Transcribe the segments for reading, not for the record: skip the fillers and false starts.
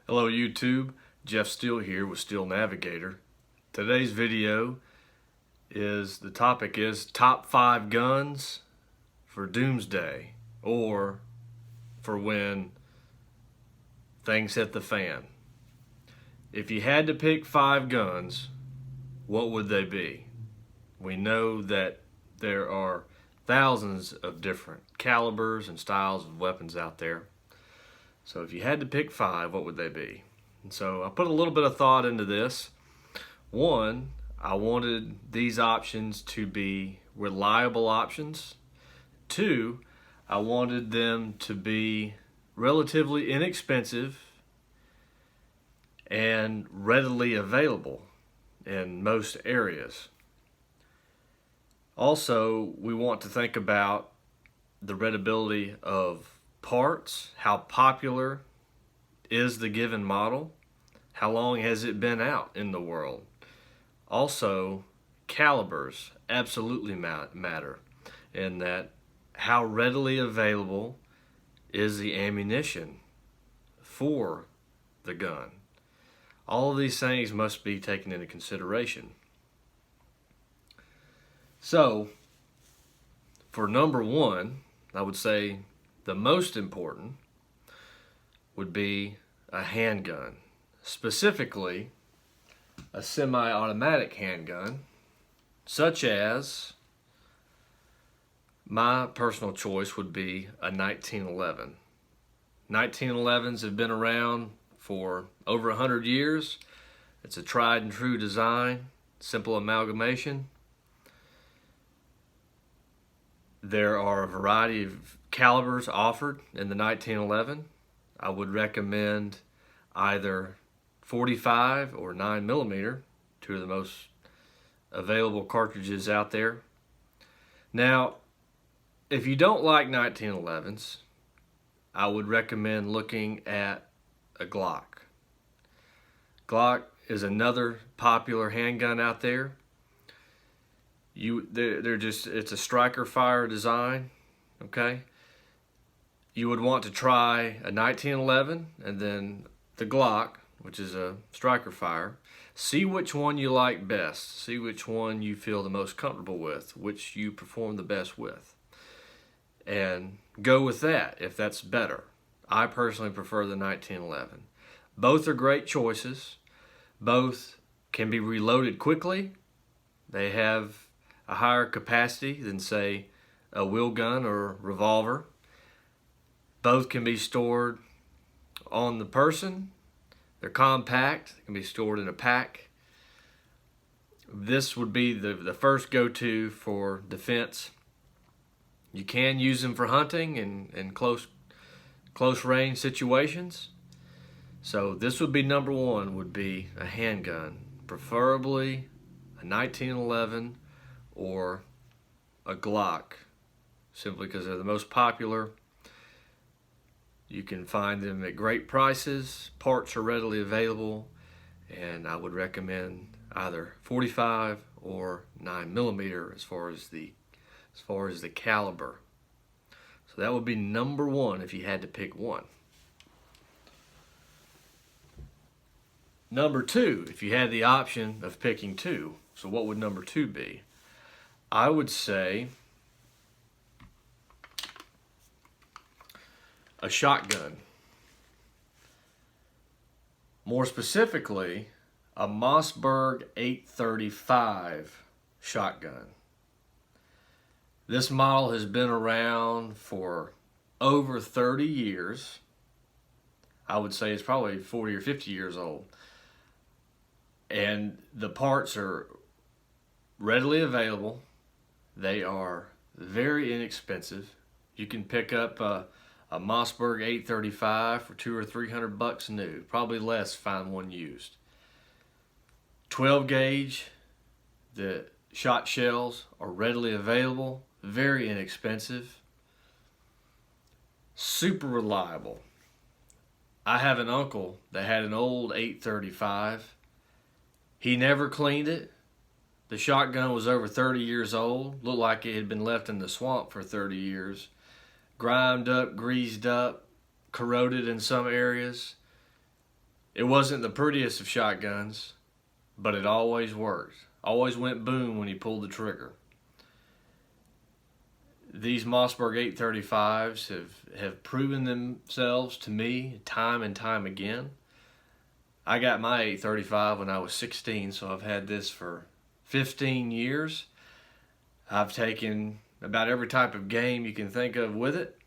Hello YouTube, Jeff Steele here with Steel Navigator. Today's video the topic is top 5 guns for doomsday, or for when things hit the fan. If you had to pick 5 guns, what would they be? We know that there are thousands of different calibers and styles of weapons out there. So if you had to pick 5, what would they be? And so I put a little bit of thought into this. One, I wanted these options to be reliable options. 2, I wanted them to be relatively inexpensive and readily available in most areas. Also, we want to think about the readability of parts. How popular is the given model? How long has it been out in the world? Also, calibers absolutely matter in that how readily available is the ammunition for the gun. All of these things must be taken into consideration. So, for number 1, I would say the most important would be a handgun, specifically a semi-automatic handgun, such as my personal choice would be a 1911. 1911s have been around for over 100 years. It's a tried and true design, simple amalgamation. There are a variety of calibers offered in the 1911. I would recommend either 45 or 9mm, two of the most available cartridges out there. Now, if you don't like 1911s, I would recommend looking at a Glock. Glock is another popular handgun out there. It's a striker fire design, okay? You would want to try a 1911 and then the Glock, which is a striker fire. See which one you like best. See which one you feel the most comfortable with, which you perform the best with. And go with that if that's better. I personally prefer the 1911. Both are great choices. Both can be reloaded quickly. They have a higher capacity than, say, a wheel gun or revolver. Both can be stored on the person. They're compact. They can be stored in a pack. This would be the first go-to for defense. You can use them for hunting and close range situations. So this would be number 1, would be a handgun, preferably a 1911 or a Glock, simply because they're the most popular. You can find them at great prices, parts are readily available, and I would recommend either 45 or 9mm as far as the caliber. So that would be number 1 if you had to pick one. Number 2, if you had the option of picking 2, so what would number 2 be? I would say a shotgun. More specifically, a Mossberg 835 shotgun. This model has been around for over 30 years. I would say it's probably 40 or 50 years old. And the parts are readily available. They are very inexpensive. You can pick up a Mossberg 835 for $200 or $300 new. Probably less, find one used. 12 gauge, the shot shells are readily available, very inexpensive, super reliable. I have an uncle that had an old 835. He never cleaned it. The shotgun was over 30 years old, looked like it had been left in the swamp for 30 years. Grimed up, greased up, corroded in some areas. It wasn't the prettiest of shotguns, but it always worked. Always went boom when he pulled the trigger. These Mossberg 835s have proven themselves to me time and time again. I got my 835 when I was 16, so I've had this for 15 years. I've taken about every type of game you can think of with it.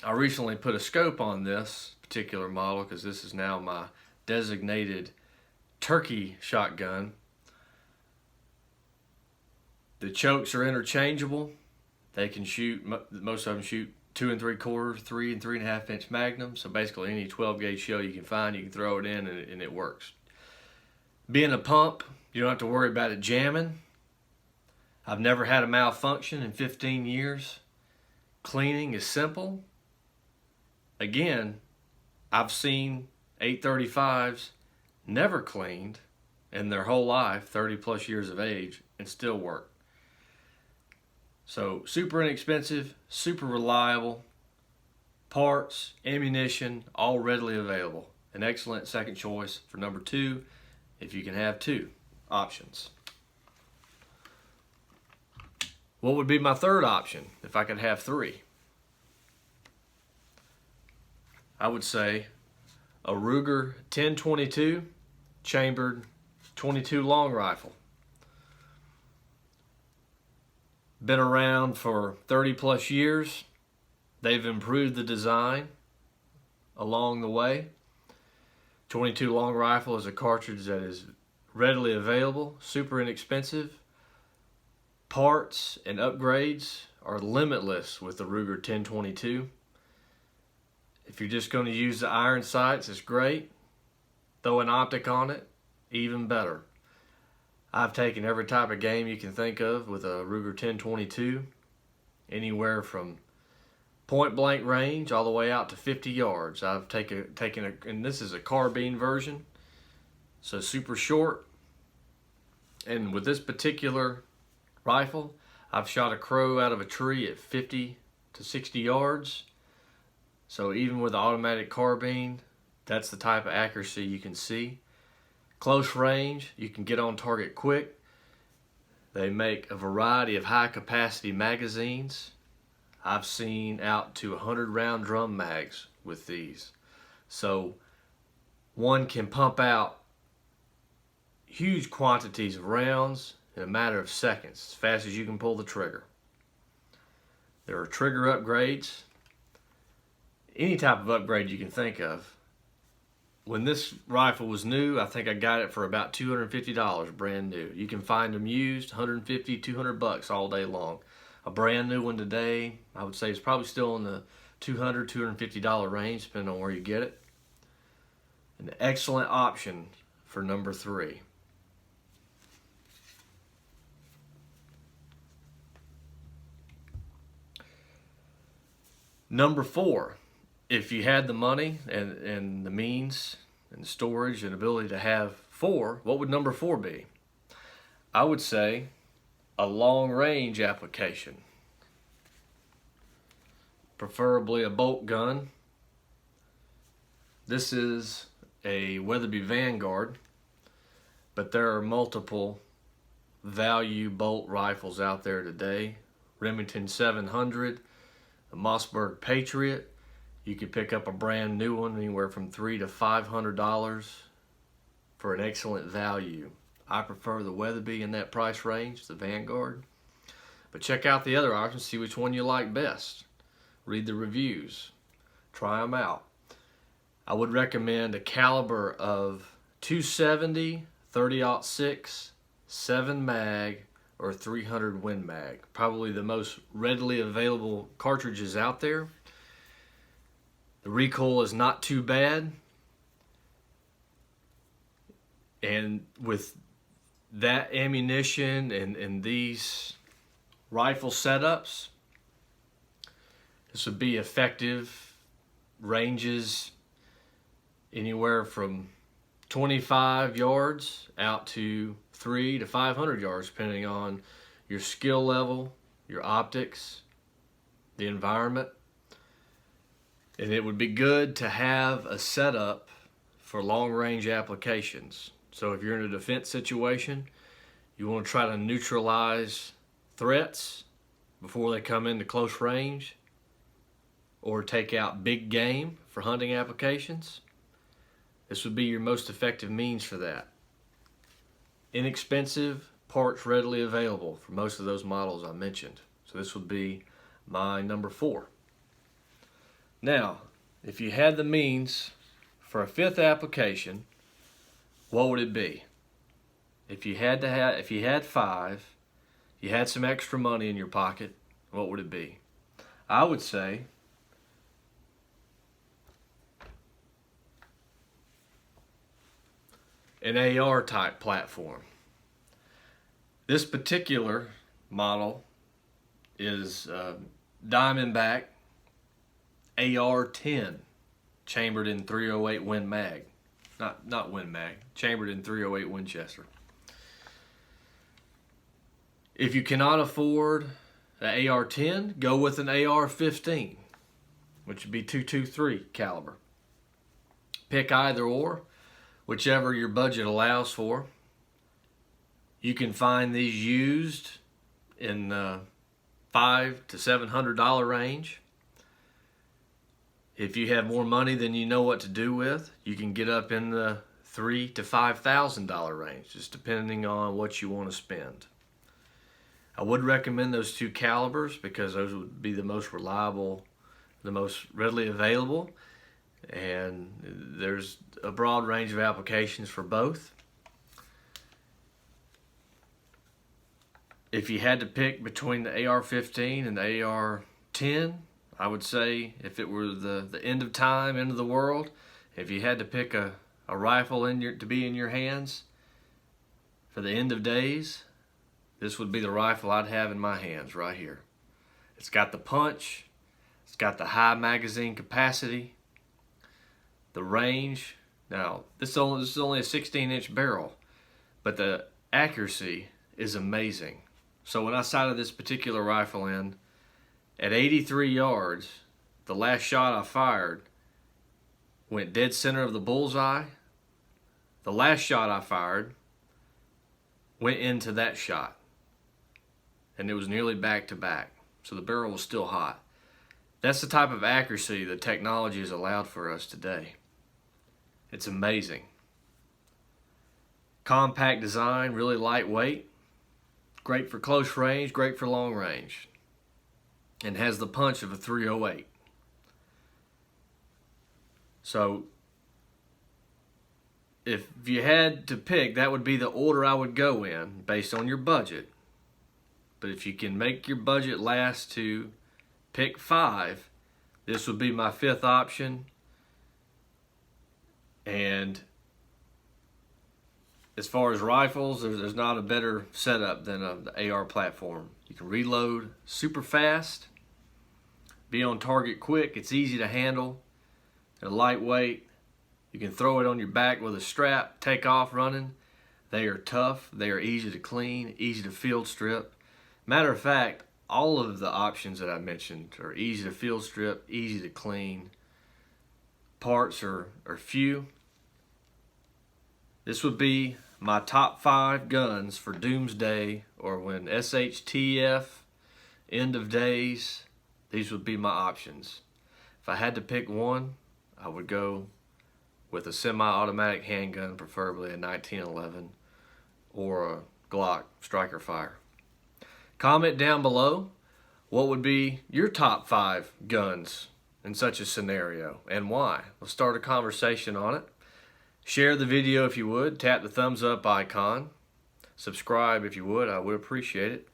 I recently put a scope on this particular model because this is now my designated turkey shotgun. The chokes are interchangeable. They can shoot, most of them shoot 2 3/4, 3 and 3.5 inch magnum. So basically any 12 gauge shell you can find, you can throw it in and it works. Being a pump, you don't have to worry about it jamming. I've never had a malfunction in 15 years. Cleaning is simple. Again, I've seen 835s never cleaned in their whole life, 30 plus years of age, and still work. So super inexpensive, super reliable, parts, ammunition, all readily available. An excellent second choice for number 2 if you can have 2 options. What would be my third option if I could have 3? I would say a Ruger 1022 chambered 22 long rifle. Been around for 30 plus years. They've improved the design along the way. 22 long rifle is a cartridge that is readily available, super inexpensive. Parts and upgrades are limitless with the Ruger 1022. If you're just going to use the iron sights, it's great. Throw an optic on it, even better. I've taken every type of game you can think of with a Ruger 1022, anywhere from point blank range all the way out to 50 yards. I've taken and this is a carbine version, so super short. And with this particular rifle, I've shot a crow out of a tree at 50 to 60 yards. So even with the automatic carbine, that's the type of accuracy you can see. Close range, you can get on target quick. They make a variety of high capacity magazines. I've seen out to 100 round drum mags with these. So one can pump out huge quantities of rounds in a matter of seconds, as fast as you can pull the trigger. There are trigger upgrades, any type of upgrade you can think of. When this rifle was new, I think I got it for about $250 brand new. You can find them used, 150, 200 bucks all day long. A brand new one today, I would say it's probably still in the $200, $250 range, depending on where you get it. An excellent option for number 3. Number 4. If you had the money and the means and the storage and ability to have 4, what would number 4 be? I would say a long range application. Preferably a bolt gun. This is a Weatherby Vanguard, but there are multiple value bolt rifles out there today. Remington 700, a Mossberg Patriot. You could pick up a brand new one anywhere from $300 to $500 for an excellent value. I prefer the Weatherby in that price range, the Vanguard. But check out the other options, see which one you like best. Read the reviews, try them out. I would recommend a caliber of 270, 30-06, 7 mag, or 300 Win Mag. Probably the most readily available cartridges out there. The recoil is not too bad. And with that ammunition and these rifle setups, this would be effective ranges anywhere from 25 yards out to 300 to 500 yards, depending on your skill level, your optics, the environment. And it would be good to have a setup for long-range applications. So if you're in a defense situation, you want to try to neutralize threats before they come into close range, or take out big game for hunting applications. This would be your most effective means for that. Inexpensive, parts readily available for most of those models I mentioned. So this would be my number 4. Now, if you had the means for a 5th application, what would it be? If you had 5, you had some extra money in your pocket, what would it be? I would say an AR type platform. This particular model is Diamondback AR-10, chambered in .308 Win Mag. Not Win Mag, chambered in .308 Winchester. If you cannot afford the AR-10, go with an AR-15, which would be .223 caliber. Pick either or, whichever your budget allows for. You can find these used in $500 to $700 range. If you have more money than you know what to do with, you can get up in the $3,000 to $5,000 range, just depending on what you want to spend. I would recommend those 2 calibers because those would be the most reliable, the most readily available, and there's a broad range of applications for both. If you had to pick between the AR-15 and the AR-10, I would say if it were the end of time, end of the world, if you had to pick a rifle to be in your hands for the end of days, this would be the rifle I'd have in my hands right here. It's got the punch, it's got the high magazine capacity, the range. Now, this is only a 16-inch barrel, but the accuracy is amazing. So when I sighted this particular rifle in, at 83 yards, the last shot I fired went dead center of the bullseye. The last shot I fired went into that shot, and it was nearly back to back, so the barrel was still hot. That's the type of accuracy that technology has allowed for us today. It's amazing. Compact design, really lightweight, great for close range, great for long range, and has the punch of a .308. So if you had to pick, that would be the order I would go in based on your budget. But if you can make your budget last to pick 5, this would be my 5th option. And as far as rifles, there's not a better setup than the AR platform. You can reload super fast, be on target quick, it's easy to handle, they're lightweight. You can throw it on your back with a strap, take off running. They are tough, they are easy to clean, easy to field strip. Matter of fact, all of the options that I mentioned are easy to field strip, easy to clean. Parts are few. This would be my top 5 guns for Doomsday, or when SHTF, end of days. These would be my options. If I had to pick one, I would go with a semi-automatic handgun, preferably a 1911 or a Glock Striker Fire. Comment down below what would be your top 5 guns in such a scenario and why. Let's start a conversation on it. Share the video if you would. Tap the thumbs up icon. Subscribe if you would. I would appreciate it.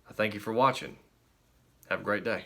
I thank you for watching. Have a great day.